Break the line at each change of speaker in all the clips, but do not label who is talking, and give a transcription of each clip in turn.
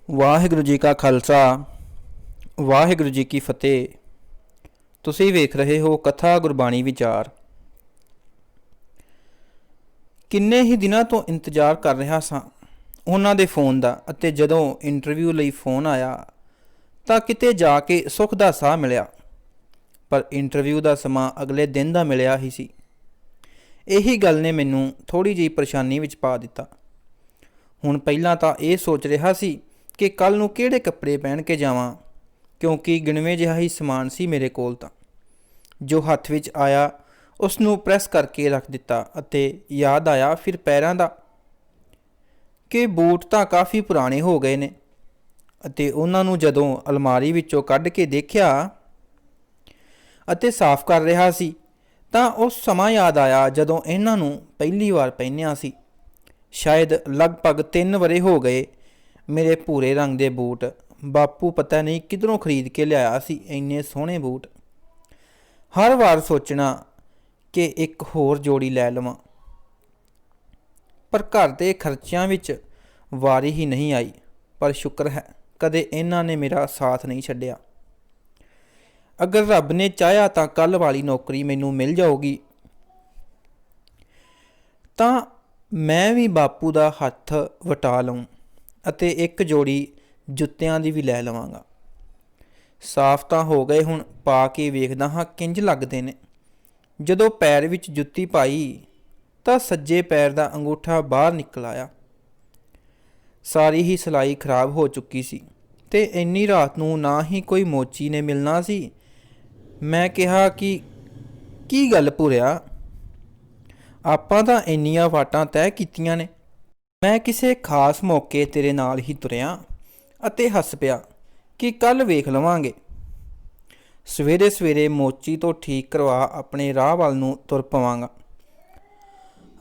ਵਾਹਿਗੁਰੂ ਜੀ ਕਾ ਖਾਲਸਾ ਵਾਹਿਗੁਰੂ ਜੀ ਕੀ ਫਤਿਹ। ਤੁਸੀਂ ਵੇਖ ਰਹੇ ਹੋ ਕਥਾ ਗੁਰਬਾਣੀ ਵਿਚਾਰ। ਕਿੰਨੇ ਹੀ ਦਿਨਾਂ ਤੋਂ ਇੰਤਜ਼ਾਰ ਕਰ ਰਿਹਾ ਸਾਂ ਉਹਨਾਂ ਦੇ ਫੋਨ ਦਾ, ਅਤੇ ਜਦੋਂ ਇੰਟਰਵਿਊ ਲਈ ਫੋਨ ਆਇਆ ਤਾਂ ਕਿਤੇ ਜਾ ਕੇ ਸੁੱਖ ਦਾ ਸਾਹ ਮਿਲਿਆ। ਪਰ ਇੰਟਰਵਿਊ ਦਾ ਸਮਾਂ ਅਗਲੇ ਦਿਨ ਦਾ ਮਿਲਿਆ ਹੀ ਸੀ। ਇਹੀ ਗੱਲ ਨੇ ਮੈਨੂੰ ਥੋੜ੍ਹੀ ਜਿਹੀ ਪਰੇਸ਼ਾਨੀ ਵਿੱਚ ਪਾ ਦਿੱਤਾ। ਹੁਣ ਪਹਿਲਾਂ ਤਾਂ ਇਹ ਸੋਚ ਰਿਹਾ ਸੀ ਕਿ ਕੱਲ੍ਹ ਨੂੰ ਕਿਹੜੇ ਕੱਪੜੇ ਪਹਿਨ ਕੇ ਜਾਵਾਂ, ਕਿਉਂਕਿ ਗਿਣਵੇਂ ਜਿਹਾ ਹੀ ਸਮਾਨ ਸੀ ਮੇਰੇ ਕੋਲ। ਤਾਂ ਜੋ ਹੱਥ ਵਿੱਚ ਆਇਆ ਉਸ ਨੂੰ ਪ੍ਰੈਸ ਕਰਕੇ ਰੱਖ ਦਿੱਤਾ ਅਤੇ ਯਾਦ ਆਇਆ ਫਿਰ ਪੈਰਾਂ ਦਾ, ਕਿ ਬੂਟ ਤਾਂ ਕਾਫੀ ਪੁਰਾਣੇ ਹੋ ਗਏ ਨੇ। ਅਤੇ ਉਹਨਾਂ ਨੂੰ ਜਦੋਂ ਅਲਮਾਰੀ ਵਿੱਚੋਂ ਕੱਢ ਕੇ ਦੇਖਿਆ ਅਤੇ ਸਾਫ਼ ਕਰ ਰਿਹਾ ਸੀ ਤਾਂ ਉਸ ਸਮਾਂ ਯਾਦ ਆਇਆ ਜਦੋਂ ਇਹਨਾਂ ਨੂੰ ਪਹਿਲੀ ਵਾਰ ਪਹਿਨਿਆ ਸੀ। ਸ਼ਾਇਦ ਲਗਭਗ 3 ਵਰ੍ਹੇ ਹੋ ਗਏ। ਮੇਰੇ ਭੂਰੇ ਰੰਗ ਦੇ ਬੂਟ ਬਾਪੂ ਪਤਾ ਨਹੀਂ ਕਿੱਧਰੋਂ ਖਰੀਦ ਕੇ ਲਿਆਇਆ ਸੀ। ਇੰਨੇ ਸੋਹਣੇ ਬੂਟ। ਹਰ ਵਾਰ ਸੋਚਣਾ ਕਿ ਇੱਕ ਹੋਰ ਜੋੜੀ ਲੈ ਲਵਾਂ, ਪਰ ਘਰ ਦੇ ਖਰਚਿਆਂ ਵਿੱਚ ਵਾਰੀ ਹੀ ਨਹੀਂ ਆਈ। ਪਰ ਸ਼ੁਕਰ ਹੈ ਕਦੇ ਇਹਨਾਂ ਨੇ ਮੇਰਾ ਸਾਥ ਨਹੀਂ ਛੱਡਿਆ। ਅਗਰ ਰੱਬ ਨੇ ਚਾਹਿਆ ਤਾਂ ਕੱਲ੍ਹ ਵਾਲੀ ਨੌਕਰੀ ਮੈਨੂੰ ਮਿਲ ਜਾਊਗੀ, ਤਾਂ ਮੈਂ ਵੀ ਬਾਪੂ ਦਾ ਹੱਥ ਵਟਾ ਲਵਾਂ ਅਤੇ ਇੱਕ ਜੋੜੀ ਜੁੱਤਿਆਂ ਦੀ ਵੀ ਲੈ ਲਵਾਂਗਾ। ਸਾਫ਼ ਤਾਂ ਹੋ ਗਏ, ਹੁਣ ਪਾ ਕੇ ਵੇਖਦਾ ਹਾਂ ਕਿੰਝ ਲੱਗਦੇ ਨੇ। ਜਦੋਂ ਪੈਰ ਵਿੱਚ ਜੁੱਤੀ ਪਾਈ ਤਾਂ ਸੱਜੇ ਪੈਰ ਦਾ ਅੰਗੂਠਾ ਬਾਹਰ ਨਿਕਲ ਆਇਆ। ਸਾਰੀ ਹੀ ਸਿਲਾਈ ਖਰਾਬ ਹੋ ਚੁੱਕੀ ਸੀ ਅਤੇ ਇੰਨੀ ਰਾਤ ਨੂੰ ਨਾ ਹੀ ਕੋਈ ਮੋਚੀ ਨੇ ਮਿਲਣਾ ਸੀ। ਮੈਂ ਕਿਹਾ ਕਿ ਕੀ ਗੱਲ ਭੂਰਿਆ, ਆਪਾਂ ਤਾਂ ਇੰਨੀਆਂ ਵਾਟਾਂ ਤੈਅ ਕੀਤੀਆਂ ਨੇ। ਮੈਂ ਕਿਸੇ ਖਾਸ ਮੌਕੇ ਤੇਰੇ ਨਾਲ ਹੀ ਤੁਰਿਆ ਅਤੇ ਹੱਸ ਪਿਆ ਕਿ ਕੱਲ੍ਹ ਵੇਖ ਲਵਾਂਗੇ। ਸਵੇਰੇ ਸਵੇਰੇ ਮੋਚੀ ਤੋਂ ਠੀਕ ਕਰਵਾ ਆਪਣੇ ਰਾਹ ਵੱਲ ਨੂੰ ਤੁਰ ਪਵਾਂਗਾ।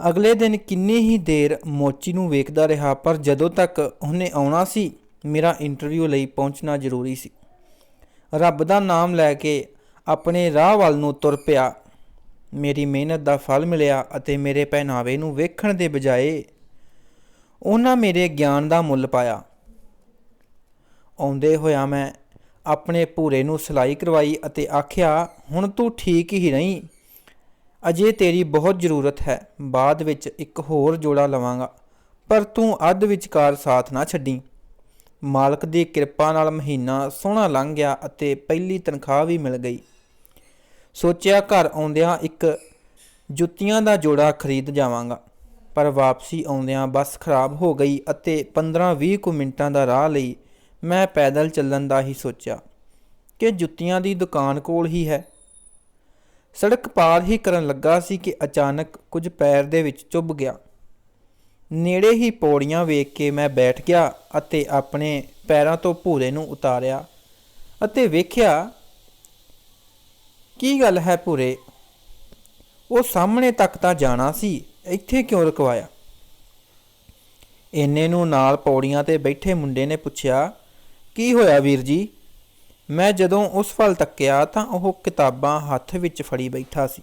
ਅਗਲੇ ਦਿਨ ਕਿੰਨੀ ਹੀ ਦੇਰ ਮੋਚੀ ਨੂੰ ਵੇਖਦਾ ਰਿਹਾ, ਪਰ ਜਦੋਂ ਤੱਕ ਉਹਨੇ ਆਉਣਾ ਸੀ ਮੇਰਾ ਇੰਟਰਵਿਊ ਲਈ ਪਹੁੰਚਣਾ ਜ਼ਰੂਰੀ ਸੀ। ਰੱਬ ਦਾ ਨਾਮ ਲੈ ਕੇ ਆਪਣੇ ਰਾਹ ਵੱਲ ਨੂੰ ਤੁਰ ਪਿਆ। ਮੇਰੀ ਮਿਹਨਤ ਦਾ ਫਲ ਮਿਲਿਆ ਅਤੇ ਮੇਰੇ ਪਹਿਨਾਵੇ ਨੂੰ ਵੇਖਣ ਦੇ ਬਜਾਏ ਉਹਨਾਂ ਮੇਰੇ ਗਿਆਨ ਦਾ ਮੁੱਲ ਪਾਇਆ। ਆਉਂਦੇ ਹੋਇਆ ਮੈਂ ਆਪਣੇ ਭੂਰੇ ਨੂੰ ਸਿਲਾਈ ਕਰਵਾਈ ਅਤੇ ਆਖਿਆ, ਹੁਣ ਤੂੰ ਠੀਕ ਹੀ ਰਹੀਂ, ਅਜੇ ਤੇਰੀ ਬਹੁਤ ਜ਼ਰੂਰਤ ਹੈ। ਬਾਅਦ ਵਿੱਚ ਇੱਕ ਹੋਰ ਜੋੜਾ ਲਵਾਂਗਾ, ਪਰ ਤੂੰ ਅੱਧ ਵਿਚਕਾਰ ਸਾਥ ਨਾ ਛੱਡੀ। ਮਾਲਕ ਦੀ ਕਿਰਪਾ ਨਾਲ ਮਹੀਨਾ ਸੋਹਣਾ ਲੰਘ ਗਿਆ ਅਤੇ ਪਹਿਲੀ ਤਨਖਾਹ ਵੀ ਮਿਲ ਗਈ। ਸੋਚਿਆ ਘਰ ਆਉਂਦਿਆਂ ਇੱਕ ਜੁੱਤੀਆਂ ਦਾ ਜੋੜਾ ਖਰੀਦ ਜਾਵਾਂਗਾ, ਪਰ ਵਾਪਸੀ ਆਉਂਦਿਆਂ ਬੱਸ ਖਰਾਬ ਹੋ ਗਈ ਅਤੇ 15-20 ਕੁ ਮਿੰਟਾਂ ਦਾ ਰਾਹ ਲਈ ਮੈਂ ਪੈਦਲ ਚੱਲਣ ਦਾ ਹੀ ਸੋਚਿਆ ਕਿ ਜੁੱਤੀਆਂ ਦੀ ਦੁਕਾਨ ਕੋਲ ਹੀ ਹੈ। ਸੜਕ ਪਾਰ ਹੀ ਕਰਨ ਲੱਗਾ ਸੀ ਕਿ ਅਚਾਨਕ ਕੁਝ ਪੈਰ ਦੇ ਵਿੱਚ ਚੁੱਭ ਗਿਆ। ਨੇੜੇ ਹੀ ਪੌੜੀਆਂ ਵੇਖ ਕੇ ਮੈਂ ਬੈਠ ਗਿਆ ਅਤੇ ਆਪਣੇ ਪੈਰਾਂ ਤੋਂ ਭੂਰੇ ਨੂੰ ਉਤਾਰਿਆ ਅਤੇ ਵੇਖਿਆ। ਕੀ ਗੱਲ ਹੈ ਭੂਰੇ, ਉਹ ਸਾਹਮਣੇ ਤੱਕ ਤਾਂ ਜਾਣਾ ਸੀ, ਇੱਥੇ ਕਿਉਂ ਰੁਕਵਾਇਆ? ਇੰਨੇ ਨੂੰ ਨਾਲ ਪੌੜੀਆਂ 'ਤੇ ਬੈਠੇ ਮੁੰਡੇ ਨੇ ਪੁੱਛਿਆ, ਕੀ ਹੋਇਆ ਵੀਰ ਜੀ? ਮੈਂ ਜਦੋਂ ਉਸ ਵੱਲ ਤੱਕਿਆ ਤਾਂ ਉਹ ਕਿਤਾਬਾਂ ਹੱਥ ਵਿੱਚ ਫੜੀ ਬੈਠਾ ਸੀ।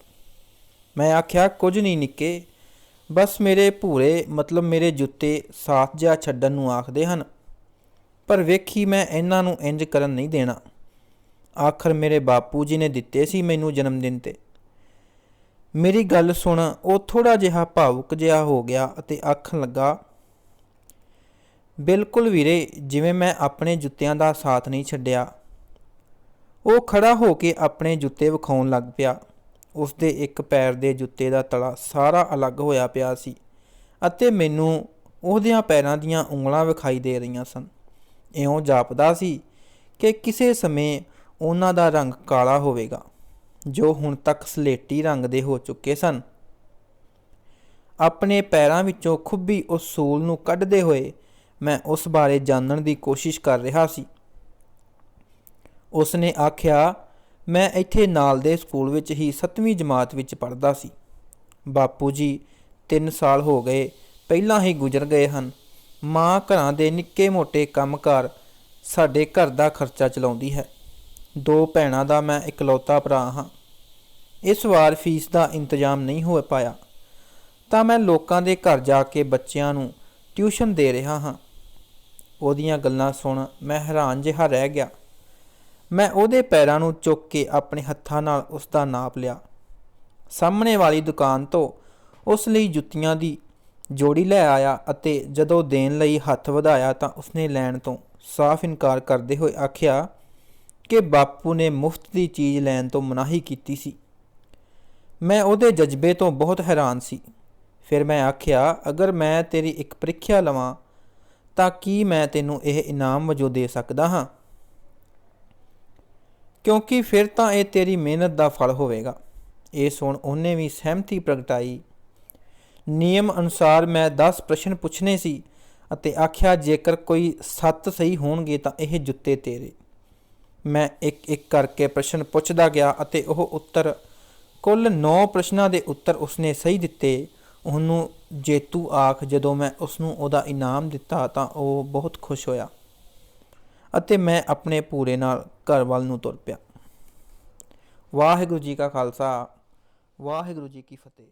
ਮੈਂ ਆਖਿਆ, ਕੁਝ ਨਹੀਂ ਨਿੱਕੇ, ਬਸ ਮੇਰੇ ਭੂਰੇ ਮਤਲਬ ਮੇਰੇ ਜੁੱਤੇ ਸਾਥ ਜਿਹਾ ਛੱਡਣ ਨੂੰ ਆਖਦੇ ਹਨ, ਪਰ ਵੇਖੀ ਮੈਂ ਇਹਨਾਂ ਨੂੰ ਇੰਜ ਕਰਨ ਨਹੀਂ ਦੇਣਾ। ਆਖਰ ਮੇਰੇ ਬਾਪੂ ਜੀ ਨੇ ਦਿੱਤੇ ਸੀ ਮੈਨੂੰ ਜਨਮ ਦਿਨ 'ਤੇ। ਮੇਰੀ ਗੱਲ ਸੁਣ। ਉਹ ਥੋੜ੍ਹਾ ਜਿਹਾ ਭਾਵੁਕ ਜਿਹਾ ਹੋ ਗਿਆ ਅਤੇ ਆਖਣ ਲੱਗਾ, ਬਿਲਕੁਲ ਵੀਰੇ, ਜਿਵੇਂ ਮੈਂ ਆਪਣੇ ਜੁੱਤਿਆਂ ਦਾ ਸਾਥ ਨਹੀਂ ਛੱਡਿਆ। ਉਹ ਖੜ੍ਹਾ ਹੋ ਕੇ ਆਪਣੇ ਜੁੱਤੇ ਵਿਖਾਉਣ ਲੱਗ ਪਿਆ। ਉਸਦੇ ਇੱਕ ਪੈਰ ਦੇ ਜੁੱਤੇ ਦਾ ਤਲਾ ਸਾਰਾ ਅਲੱਗ ਹੋਇਆ ਪਿਆ ਸੀ ਅਤੇ ਮੈਨੂੰ ਉਹਦਿਆਂ ਪੈਰਾਂ ਦੀਆਂ ਉਂਗਲਾਂ ਵਿਖਾਈ ਦੇ ਰਹੀਆਂ ਸਨ। ਇਉਂ ਜਾਪਦਾ ਸੀ ਕਿ ਕਿਸੇ ਸਮੇਂ ਉਹਨਾਂ ਦਾ ਰੰਗ ਕਾਲਾ ਹੋਵੇਗਾ, ਜੋ ਹੁਣ ਤੱਕ ਸਲੇਟੀ ਰੰਗ ਦੇ ਹੋ ਚੁੱਕੇ ਸਨ। ਆਪਣੇ ਪੈਰਾਂ ਵਿੱਚੋਂ ਖੁੱਭੀ ਉਸ ਸੂਲ ਨੂੰ ਕੱਢਦੇ ਹੋਏ ਮੈਂ ਉਸ ਬਾਰੇ ਜਾਣਨ ਦੀ ਕੋਸ਼ਿਸ਼ ਕਰ ਰਿਹਾ ਸੀ। ਉਸ ਨੇ ਆਖਿਆ, ਮੈਂ ਇੱਥੇ ਨਾਲ ਦੇ ਸਕੂਲ ਵਿੱਚ ਹੀ 7ਵੀਂ ਜਮਾਤ ਵਿੱਚ ਪੜ੍ਹਦਾ ਸੀ। ਬਾਪੂ ਜੀ 3 ਸਾਲ ਹੋ ਗਏ ਪਹਿਲਾਂ ਹੀ ਗੁਜ਼ਰ ਗਏ ਹਨ। ਮਾਂ ਘਰਾਂ ਦੇ ਨਿੱਕੇ ਮੋਟੇ ਕੰਮਕਾਰ ਸਾਡੇ ਘਰ ਦਾ ਖਰਚਾ ਚਲਾਉਂਦੀ ਹੈ। 2 ਭੈਣਾਂ ਦਾ ਮੈਂ ਇਕਲੌਤਾ ਭਰਾ ਹਾਂ। ਇਸ ਵਾਰ ਫੀਸ ਦਾ ਇੰਤਜ਼ਾਮ ਨਹੀਂ ਹੋ ਪਾਇਆ ਤਾਂ ਮੈਂ ਲੋਕਾਂ ਦੇ ਘਰ ਜਾ ਕੇ ਬੱਚਿਆਂ ਨੂੰ ਟਿਊਸ਼ਨ ਦੇ ਰਿਹਾ ਹਾਂ। ਉਹਦੀਆਂ ਗੱਲਾਂ ਸੁਣ ਮੈਂ ਹੈਰਾਨ ਜਿਹਾ ਰਹਿ ਗਿਆ। ਮੈਂ ਉਹਦੇ ਪੈਰਾਂ ਨੂੰ ਚੁੱਕ ਕੇ ਆਪਣੇ ਹੱਥਾਂ ਨਾਲ ਉਸ ਦਾ ਨਾਪ ਲਿਆ। ਸਾਹਮਣੇ ਵਾਲੀ ਦੁਕਾਨ ਤੋਂ ਉਸ ਲਈ ਜੁੱਤੀਆਂ ਦੀ ਜੋੜੀ ਲੈ ਆਇਆ ਅਤੇ ਜਦੋਂ ਦੇਣ ਲਈ ਹੱਥ ਵਧਾਇਆ ਤਾਂ ਉਸਨੇ ਲੈਣ ਤੋਂ ਸਾਫ਼ ਇਨਕਾਰ ਕਰਦੇ ਹੋਏ ਆਖਿਆ ਕਿ ਬਾਪੂ ਨੇ ਮੁਫਤ ਦੀ ਚੀਜ਼ ਲੈਣ ਤੋਂ ਮਨਾਹੀ ਕੀਤੀ ਸੀ। ਮੈਂ ਉਹਦੇ ਜਜ਼ਬੇ ਤੋਂ ਬਹੁਤ ਹੈਰਾਨ ਸੀ। ਫਿਰ ਮੈਂ ਆਖਿਆ, ਅਗਰ ਮੈਂ ਤੇਰੀ ਇੱਕ ਪ੍ਰੀਖਿਆ ਲਵਾਂ ਤਾਂ ਕੀ ਮੈਂ ਤੈਨੂੰ ਇਹ ਇਨਾਮ ਵਜੋਂ ਦੇ ਸਕਦਾ ਹਾਂ? ਕਿਉਂਕਿ ਫਿਰ ਤਾਂ ਇਹ ਤੇਰੀ ਮਿਹਨਤ ਦਾ ਫਲ ਹੋਵੇਗਾ। ਇਹ ਸੁਣ ਉਹਨੇ ਵੀ ਸਹਿਮਤੀ ਪ੍ਰਗਟਾਈ। ਨਿਯਮ ਅਨੁਸਾਰ ਮੈਂ 10 ਪ੍ਰਸ਼ਨ ਪੁੱਛਣੇ ਸੀ ਅਤੇ ਆਖਿਆ ਜੇਕਰ ਕੋਈ 7 ਸਹੀ ਹੋਣਗੇ ਤਾਂ ਇਹ ਜੁੱਤੇ ਤੇਰੇ। ਮੈਂ ਇੱਕ ਇੱਕ ਕਰਕੇ ਪ੍ਰਸ਼ਨ ਪੁੱਛਦਾ ਗਿਆ ਅਤੇ ਉਹ ਉੱਤਰ ਕੁੱਲ 9 ਪ੍ਰਸ਼ਨਾਂ ਦੇ ਉੱਤਰ ਉਸਨੇ ਸਹੀ ਦਿੱਤੇ। ਉਹਨੂੰ ਜੇਤੂ ਆਖ ਜਦੋਂ ਮੈਂ ਉਸਨੂੰ ਉਹਦਾ ਇਨਾਮ ਦਿੱਤਾ ਤਾਂ ਉਹ ਬਹੁਤ ਖੁਸ਼ ਹੋਇਆ ਅਤੇ ਮੈਂ ਆਪਣੇ ਪੂਰੇ ਨਾਲ ਘਰ ਵੱਲ ਨੂੰ ਤੁਰ ਪਿਆ। ਵਾਹਿਗੁਰੂ ਜੀ ਕਾ ਖਾਲਸਾ, ਵਾਹਿਗੁਰੂ ਜੀ ਕੀ ਫਤਿਹ।